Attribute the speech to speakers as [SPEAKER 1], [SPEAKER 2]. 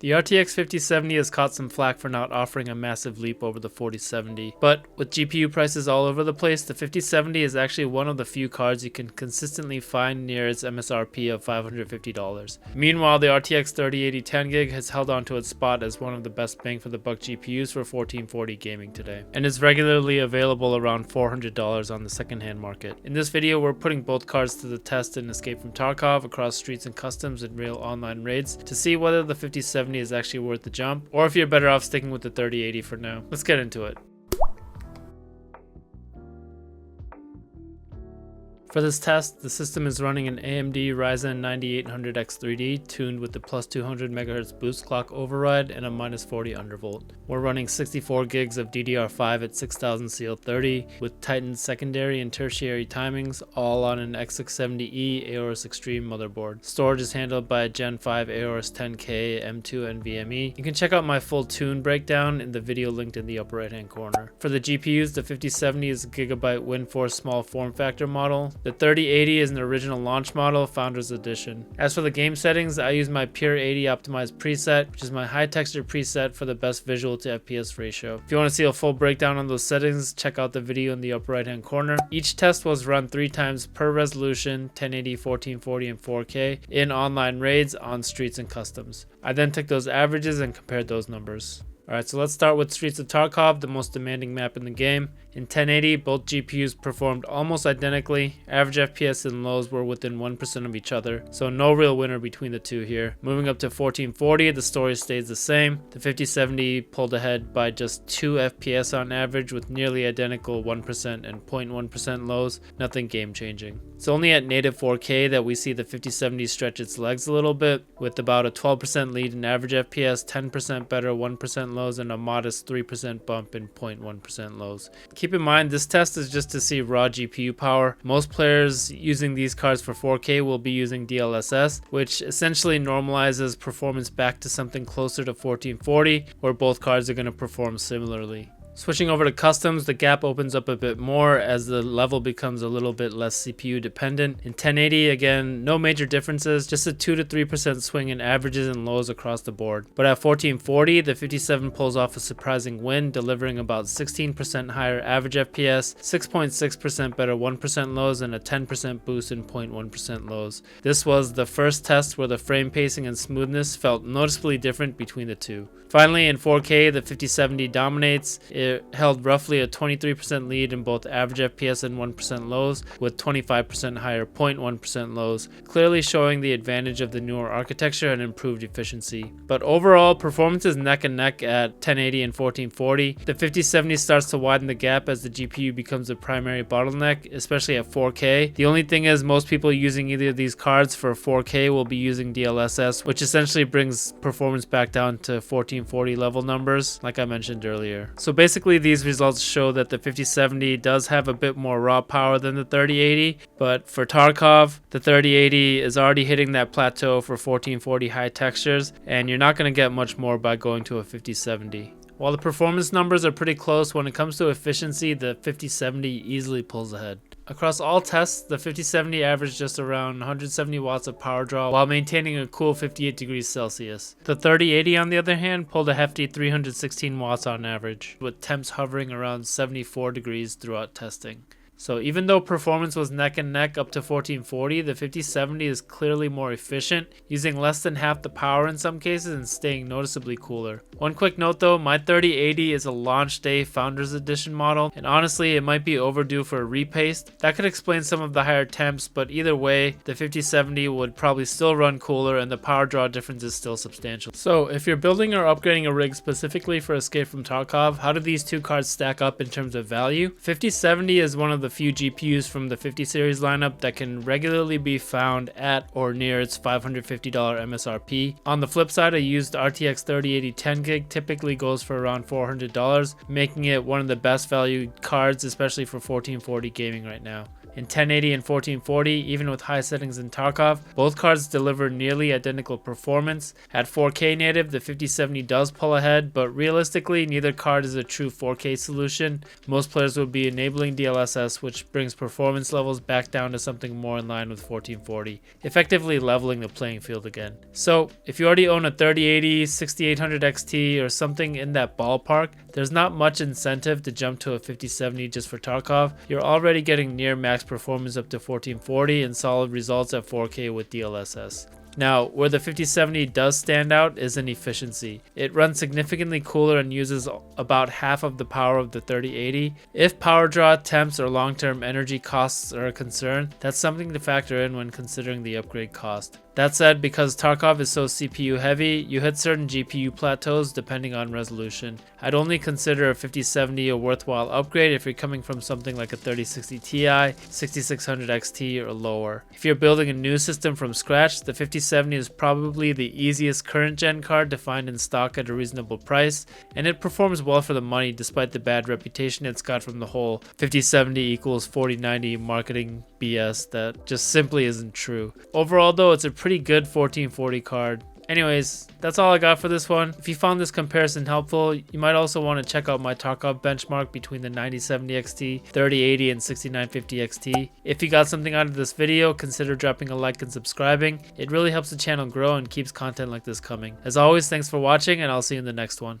[SPEAKER 1] The RTX 5070 has caught some flack for not offering a massive leap over the 4070, but with GPU prices all over the place, the 5070 is actually one of the few cards you can consistently find near its MSRP of $550. Meanwhile, the RTX 3080 10GB has held on to its spot as one of the best bang for the buck GPUs for 1440 gaming today, and is regularly available around $400 on the secondhand market. In this video, we're putting both cards to the test in Escape from Tarkov across streets and customs and real online raids to see whether the 5070 is actually worth the jump, or if you're better off sticking with the 3080 for now. Let's get into it. For this test, the system is running an AMD Ryzen 9800X3D tuned with the plus 200 MHz boost clock override and a minus 40 undervolt. We're running 64 gigs of DDR5 at 6000 CL30 with tightened secondary and tertiary timings, all on an X670E Aorus Extreme motherboard. Storage is handled by a Gen 5 Aorus 10K M2 NVMe. You can check out my full tune breakdown in the video linked in the upper right hand corner. For the GPUs, the 5070 is a Gigabyte WindForce small form factor model. The 3080 is an original launch model, Founders Edition. As for the game settings, I use my Pure 80 optimized preset, which is my high texture preset for the best visual to FPS ratio. If you want to see a full breakdown on those settings, check out the video in the upper right hand corner. Each test was run 3 times per resolution, 1080, 1440, and 4K in online raids on streets and customs. I then took those averages and compared those numbers. Alright, so let's start with Streets of Tarkov, the most demanding map in the game. In 1080, both GPUs performed almost identically. Average FPS and lows were within 1% of each other, so no real winner between the two here. Moving up to 1440, the story stays the same. The 5070 pulled ahead by just 2 FPS on average with nearly identical 1% and 0.1% lows, nothing game changing. It's only at native 4K that we see the 5070 stretch its legs a little bit, with about a 12% lead in average FPS, 10% better 1% lows, and a modest 3% bump in 0.1% lows. Keep in mind, this test is just to see raw GPU power. Most players using these cards for 4K will be using DLSS, which essentially normalizes performance back to something closer to 1440, where both cards are going to perform similarly. Switching over to customs, the gap opens up a bit more as the level becomes a little bit less CPU dependent. In 1080, again, no major differences, just a 2 to 3% swing in averages and lows across the board. But at 1440, the 57 pulls off a surprising win, delivering about 16% higher average FPS, 6.6% better 1% lows, and a 10% boost in 0.1% lows. This was the first test where the frame pacing and smoothness felt noticeably different between the two. Finally, in 4K, the 5070 dominates. It held roughly a 23% lead in both average FPS and 1% lows, with 25% higher 0.1% lows, clearly showing the advantage of the newer architecture and improved efficiency. But overall, performance is neck and neck at 1080 and 1440. The 5070 starts to widen the gap as the GPU becomes the primary bottleneck, especially at 4K. The only thing is, most people using either of these cards for 4K will be using DLSS, which essentially brings performance back down to 1440 level numbers, like I mentioned earlier. So basically, these results show that the 5070 does have a bit more raw power than the 3080, but for Tarkov, the 3080 is already hitting that plateau for 1440 high textures, and you're not going to get much more by going to a 5070. While the performance numbers are pretty close, when it comes to efficiency, the 5070 easily pulls ahead. Across all tests, the 5070 averaged just around 170 watts of power draw while maintaining a cool 58 degrees Celsius. The 3080, on the other hand, pulled a hefty 316 watts on average, with temps hovering around 74 degrees throughout testing. So even though performance was neck and neck up to 1440, the 5070 is clearly more efficient, using less than half the power in some cases and staying noticeably cooler. One quick note though, my 3080 is a launch day Founders Edition model, and honestly it might be overdue for a repaste. That could explain some of the higher temps, but either way, the 5070 would probably still run cooler and the power draw difference is still substantial. So if you're building or upgrading a rig specifically for Escape from Tarkov, how do these two cards stack up in terms of value? 5070 is one of the few GPUs from the 50 series lineup that can regularly be found at or near its $550 MSRP. On the flip side, a used RTX 3080 10GB typically goes for around $400, making it one of the best value cards, especially for 1440 gaming right now. In 1080 and 1440, even with high settings in Tarkov, both cards deliver nearly identical performance. At 4K native, the 5070 does pull ahead, but realistically, neither card is a true 4K solution. Most players would be enabling DLSS, which brings performance levels back down to something more in line with 1440, effectively leveling the playing field again. So, if you already own a 3080, 6800 XT, or something in that ballpark, there's not much incentive to jump to a 5070 just for Tarkov. You're already getting near max performance up to 1440 and solid results at 4K with DLSS. Now, where the 5070 does stand out is in efficiency. It runs significantly cooler and uses about half of the power of the 3080. If power draw, temps, or long-term energy costs are a concern, that's something to factor in when considering the upgrade cost. That said, because Tarkov is so CPU heavy, you hit certain GPU plateaus depending on resolution. I'd only consider a 5070 a worthwhile upgrade if you're coming from something like a 3060 Ti, 6600 XT, or lower. If you're building a new system from scratch, the 5070 is probably the easiest current gen card to find in stock at a reasonable price, and it performs well for the money despite the bad reputation it's got from the whole 5070 equals 4090 marketing BS that just simply isn't true. Overall though, it's a pretty good 1440 card. Anyways, that's all I got for this one. If you found this comparison helpful, you might also want to check out my Tarkov benchmark between the 9070 XT, 3080, and 6950 XT. If you got something out of this video, consider dropping a like and subscribing. It really helps the channel grow and keeps content like this coming. As always, thanks for watching, and I'll see you in the next one.